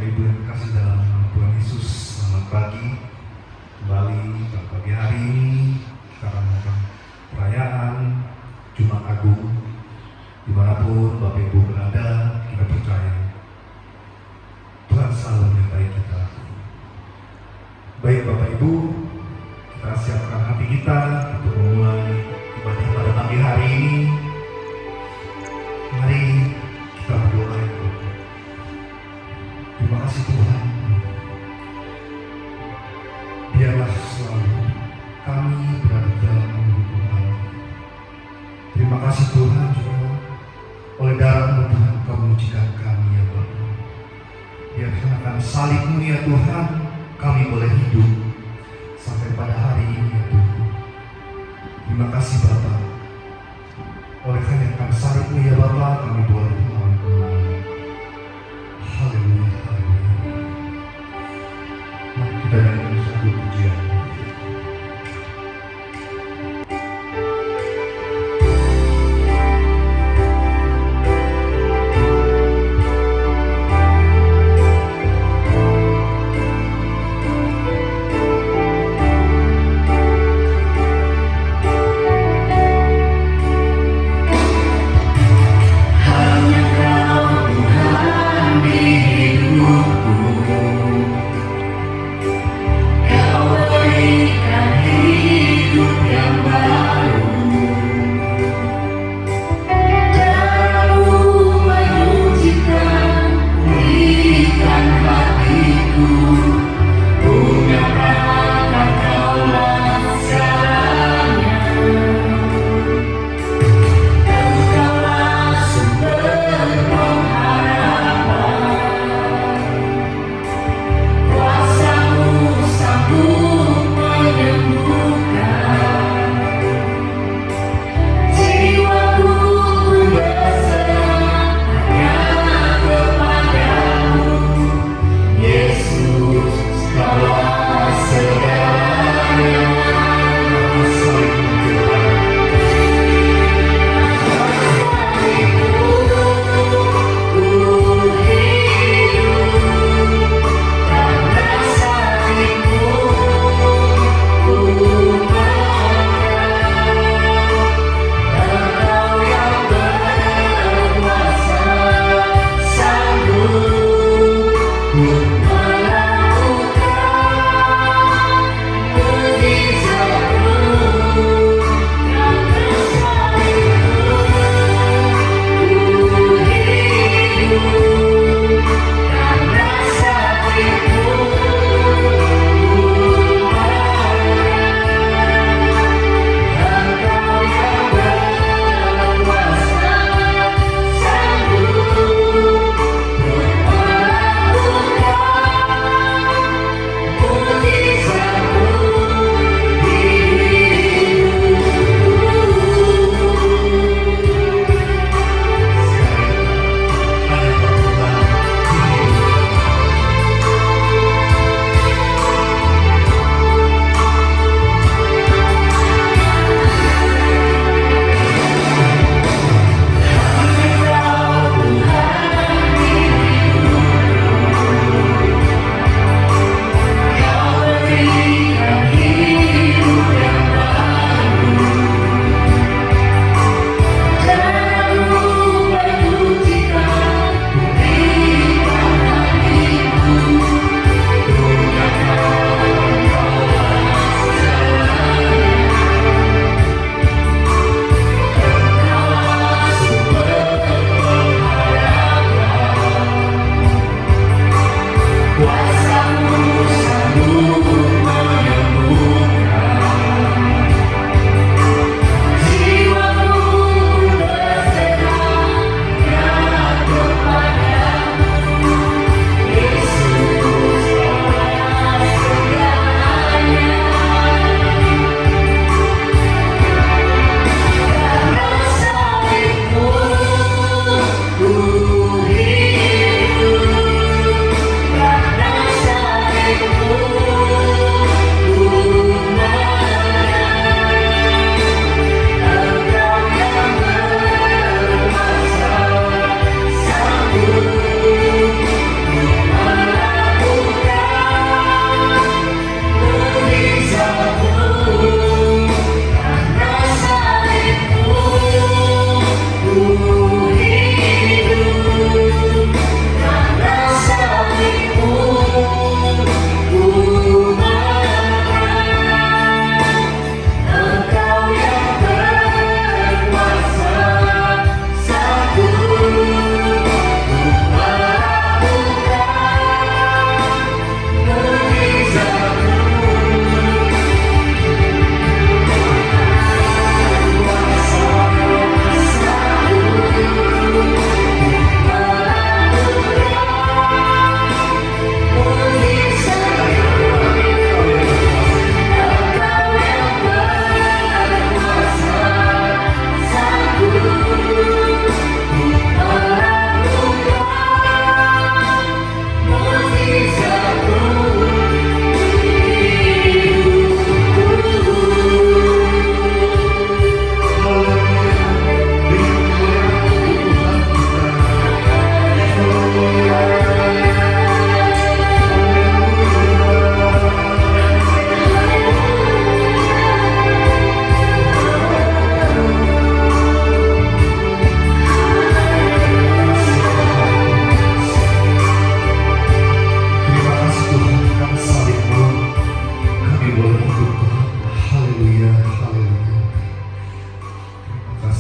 Bapak Ibu yang kasih dalam nama Tuhan Yesus, selamat pagi. Kembali pada pagi hari ini kita merayakan perayaan Jumat Agung. Dimanapun Bapak Ibu berada, kita percaya Tuhan selalu menyertai kita. Baik Bapak Ibu, kita siapkan hati kita untuk memulai ibadah pada pagi hari ini. Mari kita berdoa. Terima kasih Tuhan, biarlah selalu kami berada dalam menunggu Tuhan. Terima kasih Tuhan juga oleh darah-Mu Tuhan Kau menyucikan kami ya Bapa. Biar karena salib-Mu ya Tuhan kami boleh hidup sampai pada hari ini ya Tuhan. Terima kasih Bapa. Oleh karena salib-Mu ya Bapa kami boleh melawan kemenangan. Haleluya. Kita nyanyi satu pujian. Hanya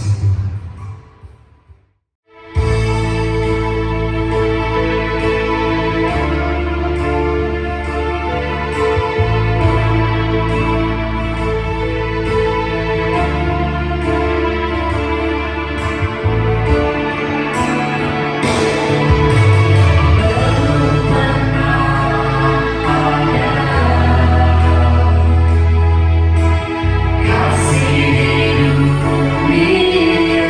kasih Tuhan. Kasih di dunia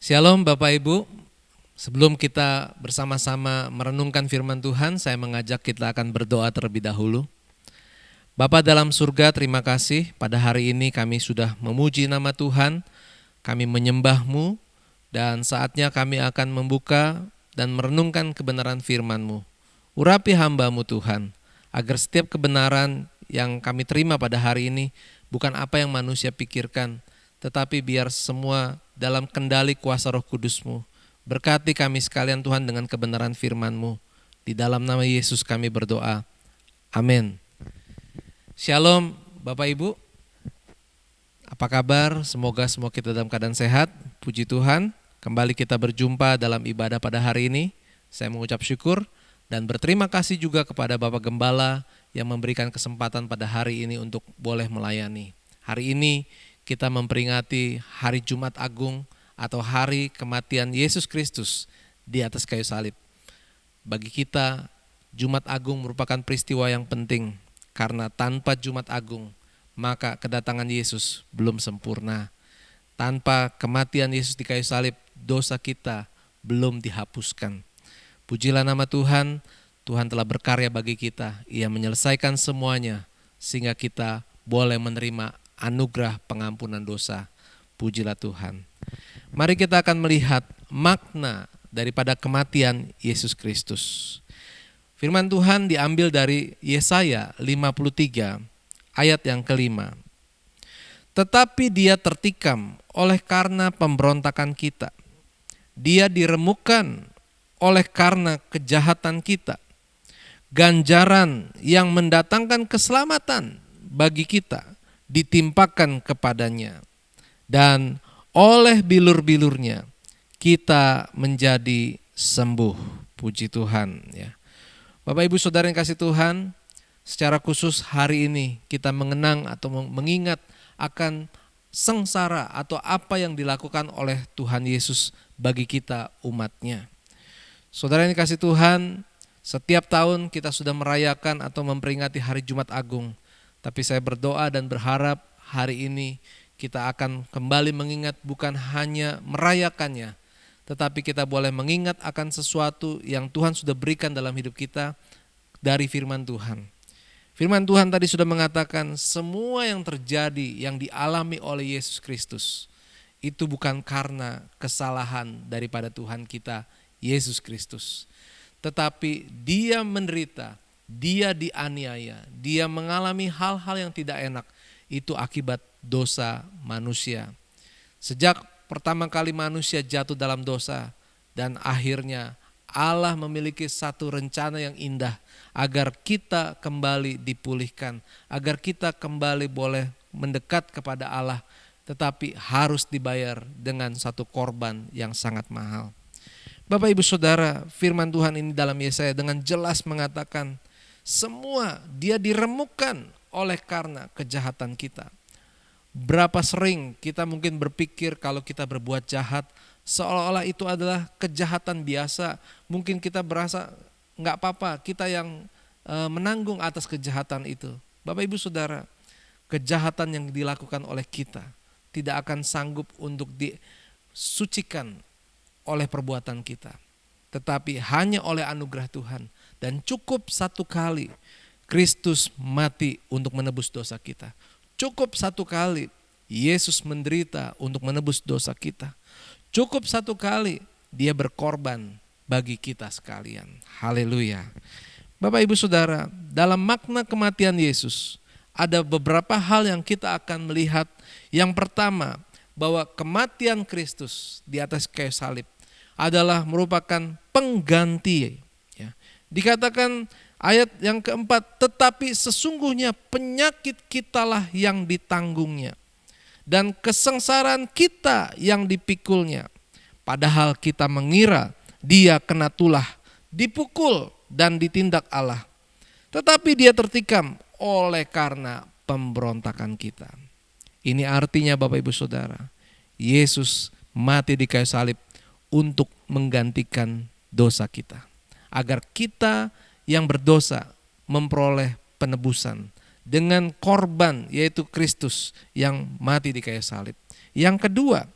Shalom Bapak Ibu, sebelum kita bersama-sama merenungkan firman Tuhan, saya mengajak kita akan berdoa terlebih dahulu. Bapa dalam surga, terima kasih pada hari ini kami sudah memuji nama Tuhan, kami menyembah-Mu, dan saatnya kami akan membuka dan merenungkan kebenaran firman-Mu. Urapi hamba-Mu Tuhan, agar setiap kebenaran yang kami terima pada hari ini bukan apa yang manusia pikirkan, tetapi biar semua dalam kendali kuasa Roh Kudus-Mu. Berkati kami sekalian Tuhan dengan kebenaran firman-Mu. Di dalam nama Yesus kami berdoa. Amin. Shalom Bapak Ibu. Apa kabar? Semoga semua kita dalam keadaan sehat. Puji Tuhan. Kembali kita berjumpa dalam ibadah pada hari ini. Saya mengucap syukur dan berterima kasih juga kepada Bapak Gembala yang memberikan kesempatan pada hari ini untuk boleh melayani. Hari ini kita memperingati Hari Jumat Agung atau Hari Kematian Yesus Kristus di atas kayu salib. Bagi kita, Jumat Agung merupakan peristiwa yang penting karena tanpa Jumat Agung, maka kedatangan Yesus belum sempurna. Tanpa kematian Yesus di kayu salib, dosa kita belum dihapuskan. Pujilah nama Tuhan, Tuhan telah berkarya bagi kita. Ia menyelesaikan semuanya sehingga kita boleh menerima anugerah pengampunan dosa. Pujilah Tuhan. Mari kita akan melihat makna daripada kematian Yesus Kristus. Firman Tuhan diambil dari Yesaya 53 ayat yang kelima. Tetapi dia tertikam oleh karena pemberontakan kita. Dia diremukkan oleh karena kejahatan kita. Ganjaran yang mendatangkan keselamatan bagi kita ditimpakan kepadanya, dan oleh bilur-bilurnya kita menjadi sembuh. Puji Tuhan ya. Bapak Ibu Saudara yang kasih Tuhan, secara khusus hari ini kita mengenang atau mengingat akan sengsara atau apa yang dilakukan oleh Tuhan Yesus bagi kita umatnya. Saudara yang kasih Tuhan, setiap tahun kita sudah merayakan atau memperingati Hari Jumat Agung. Tapi saya berdoa dan berharap hari ini kita akan kembali mengingat bukan hanya merayakannya, tetapi kita boleh mengingat akan sesuatu yang Tuhan sudah berikan dalam hidup kita dari firman Tuhan. Firman Tuhan tadi sudah mengatakan semua yang terjadi, yang dialami oleh Yesus Kristus, itu bukan karena kesalahan daripada Tuhan kita, Yesus Kristus. Tetapi dia menderita, dia dianiaya, dia mengalami hal-hal yang tidak enak. Itu akibat dosa manusia. Sejak pertama kali manusia jatuh dalam dosa, dan akhirnya Allah memiliki satu rencana yang indah agar kita kembali dipulihkan, agar kita kembali boleh mendekat kepada Allah, tetapi harus dibayar dengan satu korban yang sangat mahal. Bapak Ibu Saudara, firman Tuhan ini dalam Yesaya dengan jelas mengatakan semua dia diremukkan oleh karena kejahatan kita. Berapa sering kita mungkin berpikir kalau kita berbuat jahat seolah-olah itu adalah kejahatan biasa. Mungkin kita berasa gak apa-apa, kita yang menanggung atas kejahatan itu. Bapak Ibu Saudara, kejahatan yang dilakukan oleh kita tidak akan sanggup untuk disucikan oleh perbuatan kita. Tetapi hanya oleh anugerah Tuhan. Dan cukup satu kali Kristus mati untuk menebus dosa kita. Cukup satu kali Yesus menderita untuk menebus dosa kita. Cukup satu kali dia berkorban bagi kita sekalian. Haleluya. Bapak Ibu Saudara, dalam makna kematian Yesus ada beberapa hal yang kita akan melihat. Yang pertama, bahwa kematian Kristus di atas kayu salib adalah merupakan pengganti. Dikatakan ayat yang keempat, tetapi sesungguhnya penyakit kitalah yang ditanggungnya dan kesengsaraan kita yang dipikulnya. Padahal kita mengira dia kena tulah, dipukul dan ditindak Allah. Tetapi dia tertikam oleh karena pemberontakan kita. Ini artinya Bapak Ibu Saudara, Yesus mati di kayu salib untuk menggantikan dosa kita. Agar kita yang berdosa memperoleh penebusan dengan korban yaitu Kristus yang mati di kayu salib. Yang kedua,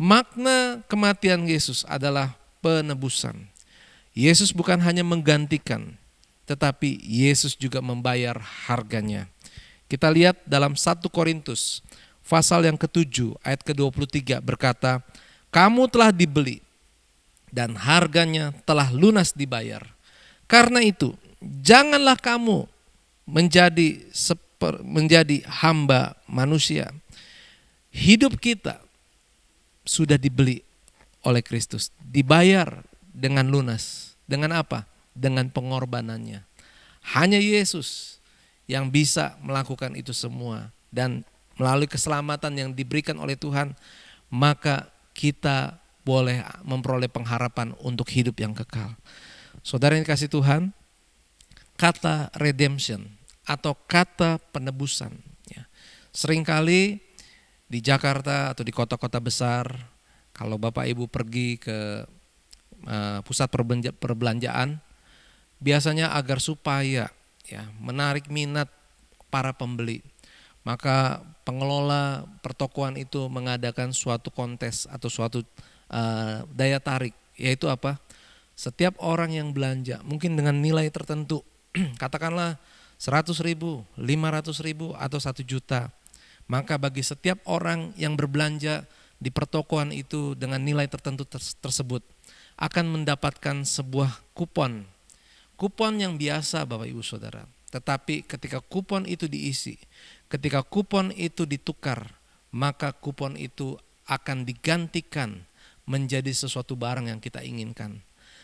Makna kematian Yesus adalah penebusan. Yesus bukan hanya menggantikan, tetapi Yesus juga membayar harganya. Kita lihat dalam 1 Korintus pasal yang ke-7 ayat ke-23 berkata, kamu telah dibeli dan harganya telah lunas dibayar. Karena itu, janganlah kamu menjadi hamba manusia. Hidup kita sudah dibeli oleh Kristus, dibayar dengan lunas. Dengan apa? Dengan pengorbanannya. Hanya Yesus yang bisa melakukan itu semua, dan melalui keselamatan yang diberikan oleh Tuhan, maka kita boleh memperoleh pengharapan untuk hidup yang kekal. Saudara yang dikasihi Tuhan, kata redemption atau kata penebusan, ya, seringkali di Jakarta atau di kota-kota besar, kalau Bapak Ibu pergi ke pusat perbelanjaan, biasanya agar supaya ya menarik minat para pembeli, maka pengelola pertokoan itu mengadakan suatu kontes atau suatu daya tarik, yaitu apa? Setiap orang yang belanja mungkin dengan nilai tertentu, katakanlah 100.000, 500.000 atau 1 juta, maka bagi setiap orang yang berbelanja di pertokoan itu dengan nilai tertentu tersebut akan mendapatkan sebuah kupon. Kupon yang biasa Bapak Ibu Saudara. Tetapi ketika kupon itu diisi, ketika kupon itu ditukar, maka kupon itu akan digantikan menjadi sesuatu barang yang kita inginkan.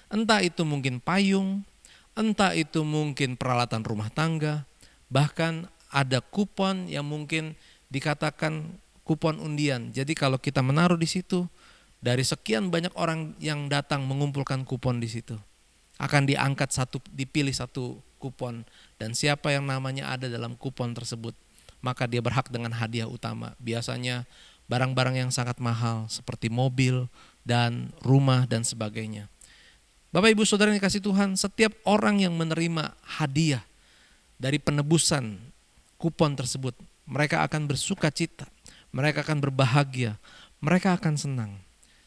Entah itu mungkin payung, entah itu mungkin peralatan rumah tangga, bahkan ada kupon yang mungkin dikatakan kupon undian. Jadi kalau kita menaruh di situ, dari sekian banyak orang yang datang mengumpulkan kupon di situ, akan dipilih satu kupon, dan siapa yang namanya ada dalam kupon tersebut, maka dia berhak dengan hadiah utama. Biasanya barang-barang yang sangat mahal seperti mobil dan rumah dan sebagainya. Bapak Ibu Saudara yang dikasihi Tuhan, setiap orang yang menerima hadiah dari penebusan kupon tersebut, mereka akan bersuka cita, mereka akan berbahagia, mereka akan senang.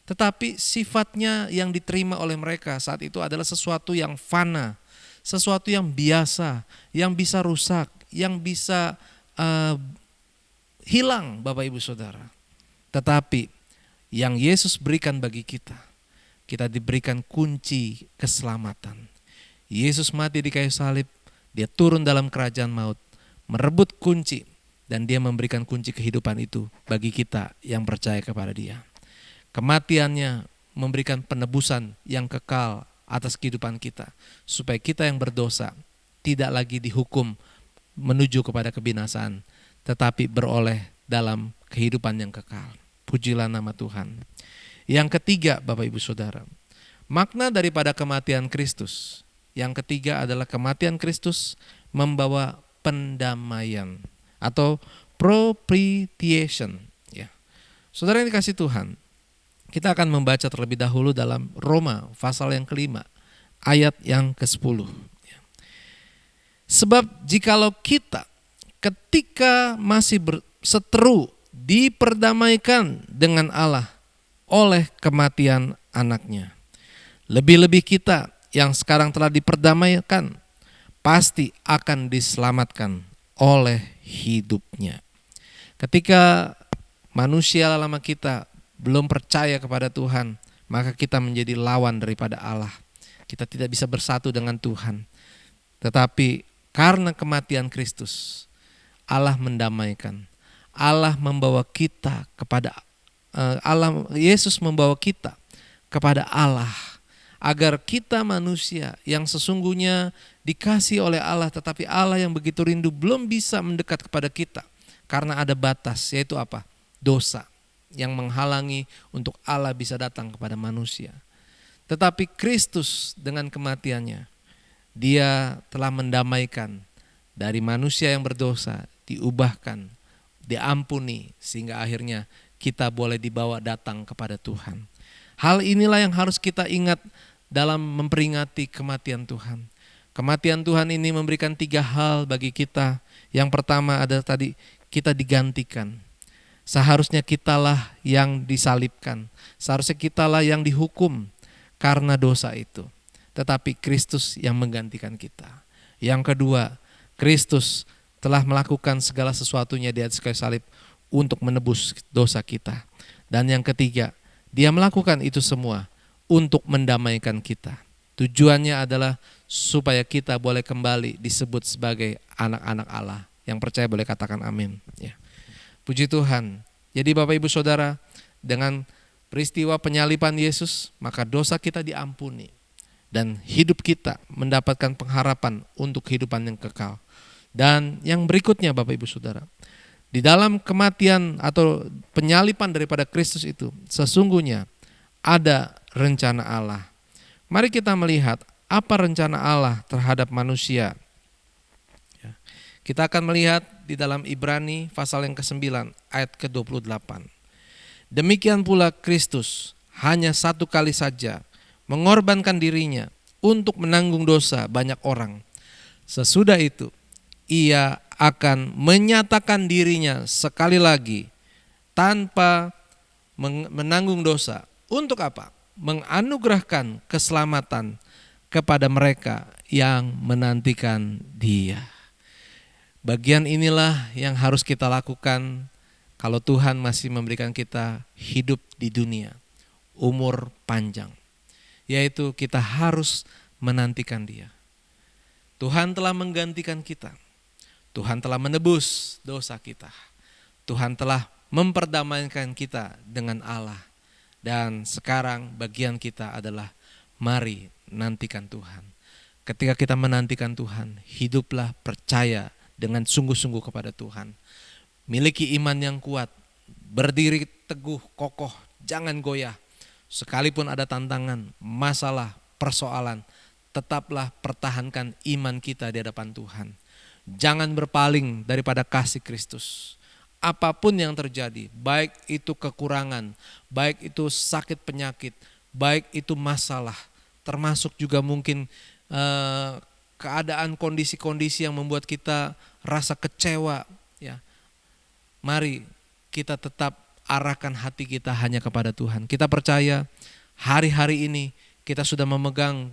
Tetapi sifatnya yang diterima oleh mereka saat itu adalah sesuatu yang fana, sesuatu yang biasa, yang bisa rusak, yang bisa hilang Bapak Ibu Saudara. Tetapi yang Yesus berikan bagi kita, kita diberikan kunci keselamatan. Yesus mati di kayu salib, dia turun dalam kerajaan maut, merebut kunci, dan dia memberikan kunci kehidupan itu bagi kita yang percaya kepada dia. Kematiannya memberikan penebusan yang kekal atas kehidupan kita, supaya kita yang berdosa tidak lagi dihukum menuju kepada kebinasaan, tetapi beroleh dalam kehidupan yang kekal. Pujilah nama Tuhan. Yang ketiga Bapak Ibu Saudara, makna daripada kematian Kristus. Yang ketiga adalah kematian Kristus membawa pendamaian atau propitiation. Ya. Saudara yang dikasihi Tuhan, kita akan membaca terlebih dahulu dalam Roma pasal yang ke-5 ayat yang ke-10. Sebab jikalau kita ketika masih berseteru diperdamaikan dengan Allah oleh kematian anaknya, lebih-lebih kita yang sekarang telah diperdamaikan pasti akan diselamatkan oleh hidupnya. Ketika manusia lama kita belum percaya kepada Tuhan, maka kita menjadi lawan daripada Allah. Kita tidak bisa bersatu dengan Tuhan. Tetapi karena kematian Kristus, Allah mendamaikan. Allah membawa kita kepada Yesus membawa kita kepada Allah, agar kita manusia yang sesungguhnya dikasih oleh Allah, tetapi Allah yang begitu rindu belum bisa mendekat kepada kita karena ada batas, yaitu apa? Dosa yang menghalangi untuk Allah bisa datang kepada manusia. Tetapi Kristus dengan kematiannya, dia telah mendamaikan dari manusia yang berdosa, diubahkan, diampuni, sehingga akhirnya kita boleh dibawa datang kepada Tuhan. Hal inilah yang harus kita ingat dalam memperingati kematian Tuhan. Kematian Tuhan ini memberikan 3 hal bagi kita. Yang pertama adalah tadi, kita digantikan. Seharusnya kitalah yang disalibkan, seharusnya kitalah yang dihukum karena dosa itu. Tetapi Kristus yang menggantikan kita. Yang kedua, Kristus telah melakukan segala sesuatunya di atas kayu salib untuk menebus dosa kita. Dan yang ketiga, dia melakukan itu semua untuk mendamaikan kita. Tujuannya adalah supaya kita boleh kembali disebut sebagai anak-anak Allah. Yang percaya boleh katakan amin. Ya. Puji Tuhan. Jadi Bapak Ibu Saudara, dengan peristiwa penyaliban Yesus, maka dosa kita diampuni. Dan hidup kita mendapatkan pengharapan untuk kehidupan yang kekal. Dan yang berikutnya Bapak Ibu Saudara, di dalam kematian atau penyaliban daripada Kristus itu, sesungguhnya ada rencana Allah. Mari kita melihat apa rencana Allah terhadap manusia. Kita akan melihat di dalam Ibrani pasal yang ke-9 ayat ke-28. Demikian pula Kristus hanya satu kali saja mengorbankan dirinya untuk menanggung dosa banyak orang. Sesudah itu ia akan menyatakan dirinya sekali lagi tanpa menanggung dosa. Untuk apa? Menganugerahkan keselamatan kepada mereka yang menantikan Dia. Bagian inilah yang harus kita lakukan kalau Tuhan masih memberikan kita hidup di dunia, umur panjang. Yaitu kita harus menantikan Dia. Tuhan telah menggantikan kita. Tuhan telah menebus dosa kita. Tuhan telah memperdamaikan kita dengan Allah. Dan sekarang bagian kita adalah mari nantikan Tuhan. Ketika kita menantikan Tuhan, hiduplah percaya dengan sungguh-sungguh kepada Tuhan. Miliki iman yang kuat, berdiri teguh, kokoh, jangan goyah. Sekalipun ada tantangan, masalah, persoalan, tetaplah pertahankan iman kita di hadapan Tuhan. Jangan berpaling daripada kasih Kristus. Apapun yang terjadi, baik itu kekurangan, baik itu sakit penyakit, baik itu masalah, termasuk juga mungkin keadaan kondisi-kondisi yang membuat kita rasa kecewa, ya. Mari kita tetap arahkan hati kita hanya kepada Tuhan. Kita percaya hari-hari ini kita sudah memegang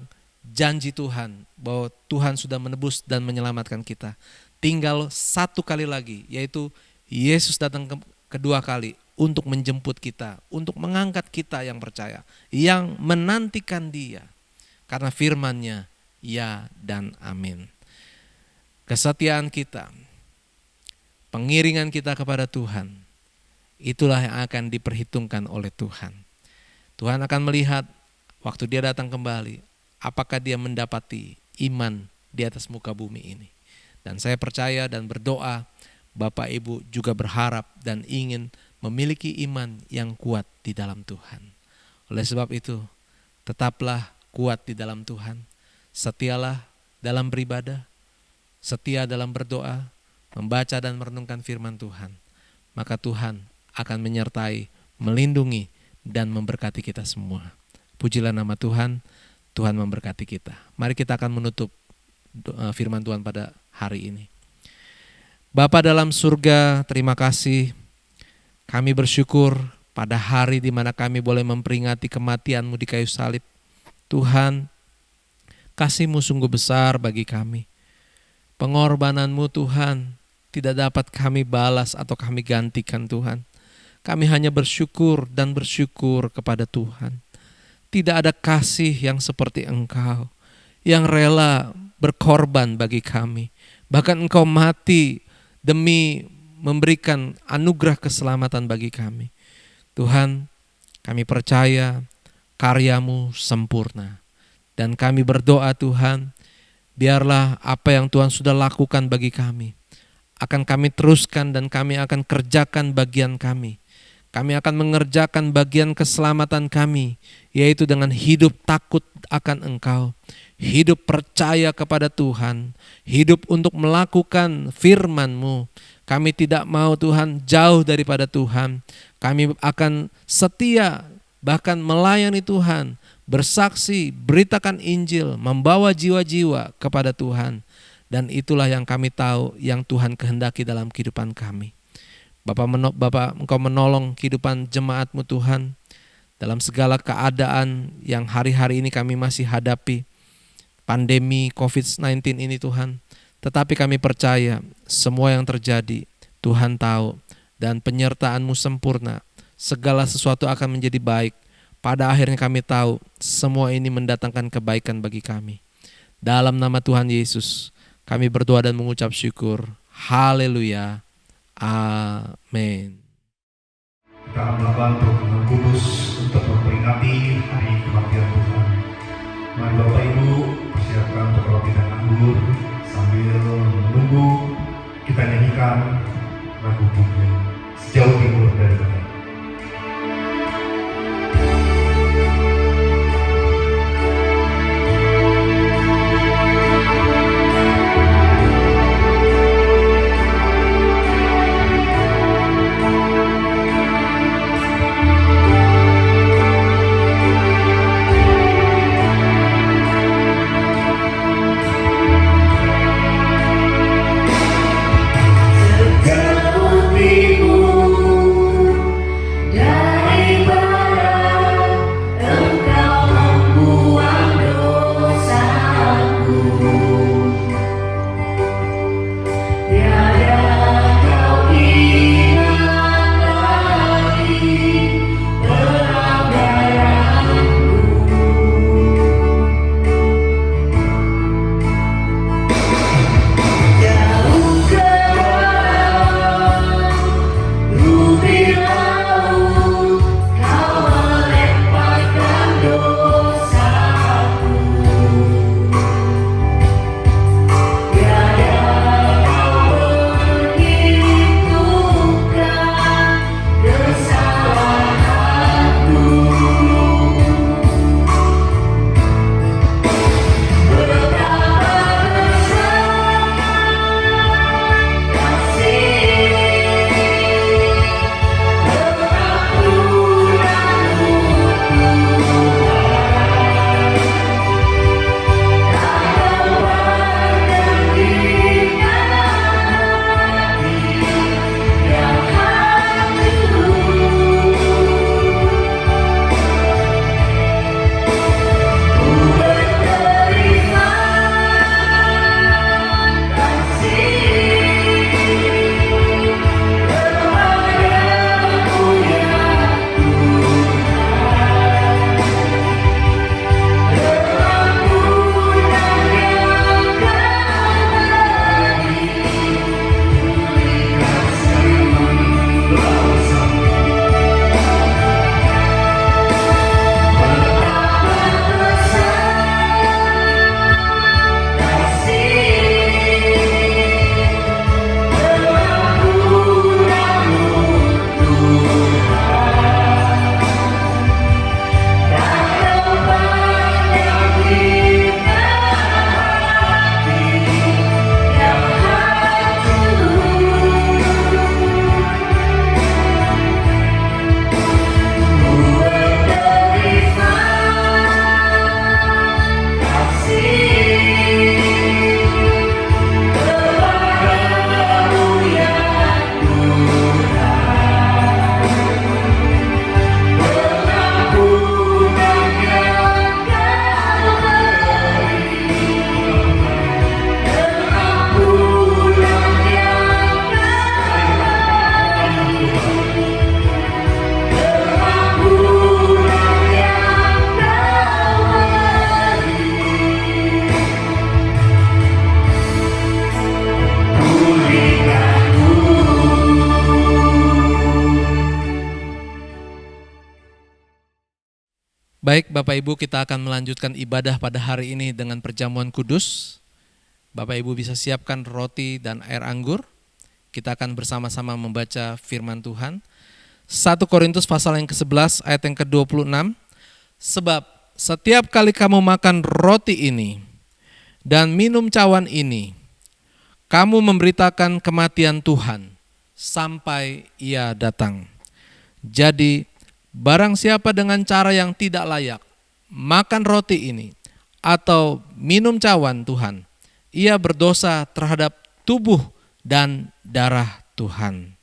janji Tuhan bahwa Tuhan sudah menebus dan menyelamatkan kita. Tinggal satu kali lagi, yaitu Yesus datang kedua kali untuk menjemput kita, untuk mengangkat kita yang percaya, yang menantikan Dia. Karena firman-Nya ya dan amin. Kesetiaan kita, pengiringan kita kepada Tuhan, itulah yang akan diperhitungkan oleh Tuhan. Tuhan akan melihat waktu Dia datang kembali, apakah Dia mendapati iman di atas muka bumi ini. Dan saya percaya dan berdoa, Bapak Ibu juga berharap dan ingin memiliki iman yang kuat di dalam Tuhan. Oleh sebab itu, tetaplah kuat di dalam Tuhan. Setialah dalam beribadah, setia dalam berdoa, membaca dan merenungkan firman Tuhan. Maka Tuhan akan menyertai, melindungi, dan memberkati kita semua. Pujilah nama Tuhan, Tuhan memberkati kita. Mari kita akan menutup firman Tuhan pada hari ini. Bapa dalam surga, terima kasih. Kami bersyukur pada hari di mana kami boleh memperingati kematian-Mu di kayu salib. Tuhan, kasih-Mu sungguh besar bagi kami. Pengorbanan-Mu Tuhan tidak dapat kami balas atau kami gantikan Tuhan. Kami hanya bersyukur dan bersyukur kepada Tuhan. Tidak ada kasih yang seperti Engkau, yang rela berkorban bagi kami. Bahkan Engkau mati demi memberikan anugerah keselamatan bagi kami. Tuhan, kami percaya karya-Mu sempurna. Dan kami berdoa Tuhan, biarlah apa yang Tuhan sudah lakukan bagi kami akan kami teruskan dan kami akan kerjakan bagian kami. Kami akan mengerjakan bagian keselamatan kami, yaitu dengan hidup takut akan Engkau, hidup percaya kepada Tuhan, hidup untuk melakukan firman-Mu. Kami tidak mau Tuhan jauh daripada Tuhan. Kami akan setia bahkan melayani Tuhan, bersaksi, beritakan Injil, membawa jiwa-jiwa kepada Tuhan. Dan itulah yang kami tahu yang Tuhan kehendaki dalam kehidupan kami. Bapak, Engkau menolong kehidupan jemaat-Mu Tuhan dalam segala keadaan yang hari-hari ini kami masih hadapi, pandemi COVID-19 ini Tuhan. Tetapi kami percaya semua yang terjadi Tuhan tahu, dan penyertaan-Mu sempurna. Segala sesuatu akan menjadi baik. Pada akhirnya kami tahu semua ini mendatangkan kebaikan bagi kami. Dalam nama Tuhan Yesus kami berdoa dan mengucap syukur. Haleluya. Amin. Kita akan melakukan program kudus untuk memperingati hari kebaktian Tuhan. Mari Bapak Ibu persiapkan untuk roti dan anggur sambil menunggu kita nyanyikan lagu pujian Sejauh Timur dari Bapak. Baik Bapak Ibu, kita akan melanjutkan ibadah pada hari ini dengan perjamuan kudus. Bapak Ibu bisa siapkan roti dan air anggur. Kita akan bersama-sama membaca firman Tuhan. 1 Korintus pasal yang ke-11 ayat yang ke-26. Sebab setiap kali kamu makan roti ini dan minum cawan ini, kamu memberitakan kematian Tuhan sampai Ia datang. Jadi barang siapa dengan cara yang tidak layak makan roti ini atau minum cawan Tuhan, ia berdosa terhadap tubuh dan darah Tuhan.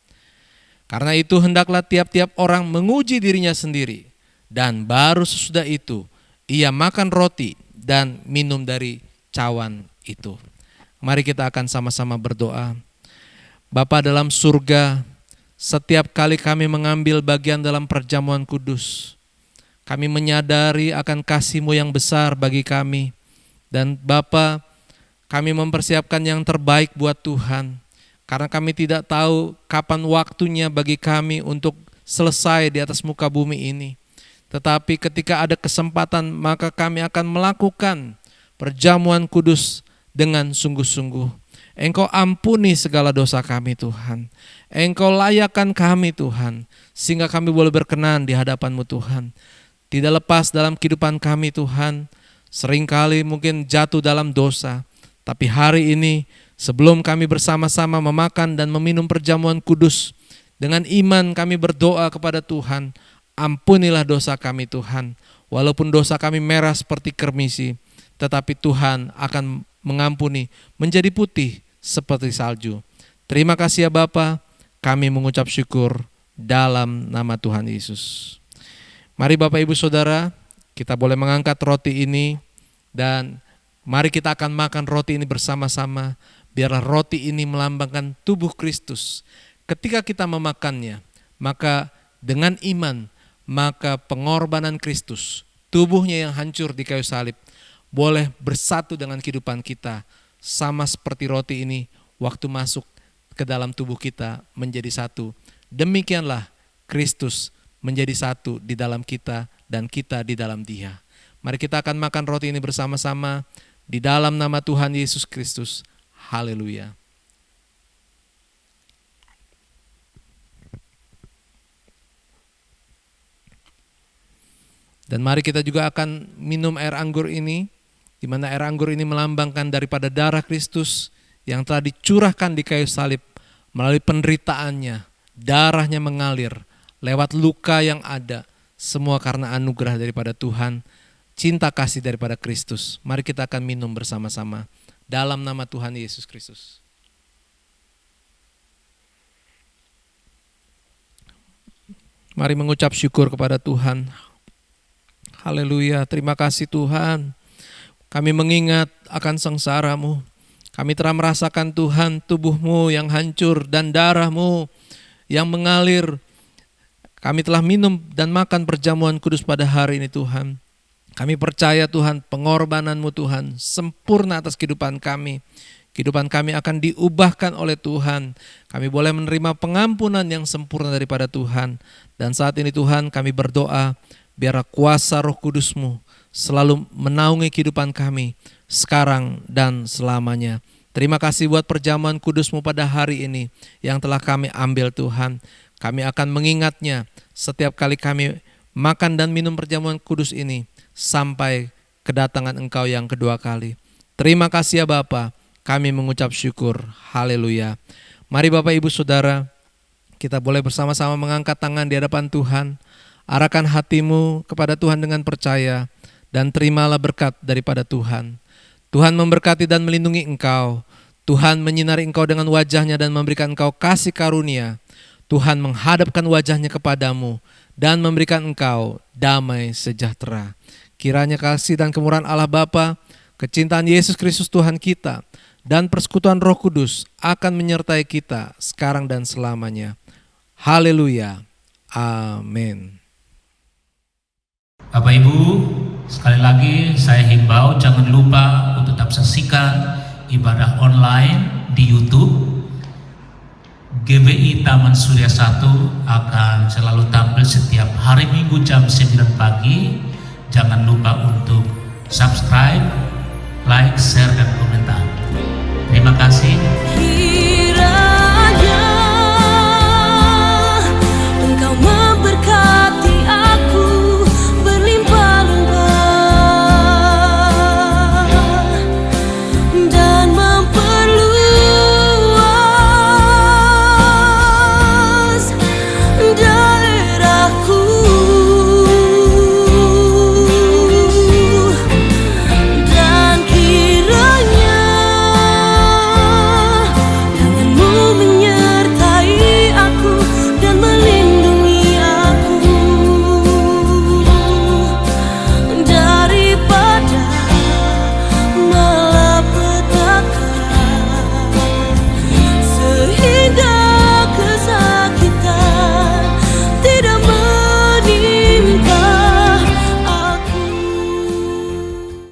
Karena itu hendaklah tiap-tiap orang menguji dirinya sendiri, dan baru sesudah itu ia makan roti dan minum dari cawan itu. Mari kita akan sama-sama berdoa. Bapa dalam surga, setiap kali kami mengambil bagian dalam perjamuan kudus, kami menyadari akan kasih-Mu yang besar bagi kami. Dan Bapa, kami mempersiapkan yang terbaik buat Tuhan. Karena kami tidak tahu kapan waktunya bagi kami untuk selesai di atas muka bumi ini. Tetapi ketika ada kesempatan, maka kami akan melakukan perjamuan kudus dengan sungguh-sungguh. Engkau ampuni segala dosa kami Tuhan. Engkau layakkan kami Tuhan, sehingga kami boleh berkenan di hadapan-Mu Tuhan. Tidak lepas dalam kehidupan kami Tuhan, seringkali mungkin jatuh dalam dosa. Tapi hari ini, sebelum kami bersama-sama memakan dan meminum perjamuan kudus, dengan iman kami berdoa kepada Tuhan, ampunilah dosa kami Tuhan. Walaupun dosa kami merah seperti kermisi, tetapi Tuhan akan mengampuni menjadi putih seperti salju. Terima kasih ya Bapa, kami mengucap syukur dalam nama Tuhan Yesus. Mari Bapak Ibu Saudara, kita boleh mengangkat roti ini dan mari kita akan makan roti ini bersama-sama. Biarlah roti ini melambangkan tubuh Kristus. Ketika kita memakannya, maka dengan iman, maka pengorbanan Kristus, tubuhnya yang hancur di kayu salib, boleh bersatu dengan kehidupan kita. Sama seperti roti ini, waktu masuk ke dalam tubuh kita menjadi satu. Demikianlah Kristus menjadi satu di dalam kita dan kita di dalam Dia. Mari kita akan makan roti ini bersama-sama di dalam nama Tuhan Yesus Kristus. Haleluya. Dan mari kita juga akan minum air anggur ini, di mana air anggur ini melambangkan daripada darah Kristus yang telah dicurahkan di kayu salib melalui penderitaannya. Darahnya mengalir lewat luka yang ada, semua karena anugerah daripada Tuhan, cinta kasih daripada Kristus. Mari kita akan minum bersama-sama dalam nama Tuhan Yesus Kristus. Mari mengucap syukur kepada Tuhan. Haleluya, terima kasih Tuhan. Kami mengingat akan sengsara-Mu. Kami telah merasakan Tuhan tubuh-Mu yang hancur dan darah-Mu yang mengalir. Kami telah minum dan makan perjamuan kudus pada hari ini Tuhan. Kami percaya Tuhan pengorbanan-Mu Tuhan sempurna atas kehidupan kami. Kehidupan kami akan diubahkan oleh Tuhan. Kami boleh menerima pengampunan yang sempurna daripada Tuhan. Dan saat ini Tuhan kami berdoa, biarlah kuasa Roh Kudus-Mu selalu menaungi kehidupan kami sekarang dan selamanya. Terima kasih buat perjamuan kudus-Mu pada hari ini yang telah kami ambil Tuhan. Kami akan mengingatnya setiap kali kami makan dan minum perjamuan kudus ini sampai kedatangan Engkau yang kedua kali. Terima kasih ya Bapa, kami mengucap syukur. Haleluya. Mari Bapak Ibu Saudara, kita boleh bersama-sama mengangkat tangan di hadapan Tuhan. Arahkan hatimu kepada Tuhan dengan percaya dan terimalah berkat daripada Tuhan. Tuhan memberkati dan melindungi engkau. Tuhan menyinari engkau dengan wajahnya dan memberikan engkau kasih karunia. Tuhan menghadapkan wajahnya kepadamu dan memberikan engkau damai sejahtera. Kiranya kasih dan kemurahan Allah Bapa, kecintaan Yesus Kristus Tuhan kita, dan persekutuan Roh Kudus akan menyertai kita sekarang dan selamanya. Haleluya. Amin. Bapak Ibu, sekali lagi saya himbau jangan lupa untuk tetap saksikan ibadah online di YouTube. GBI Taman Surya 1 akan selalu tampil setiap hari Minggu jam 9 pagi. Jangan lupa untuk subscribe, like, share, dan komentar. Terima kasih.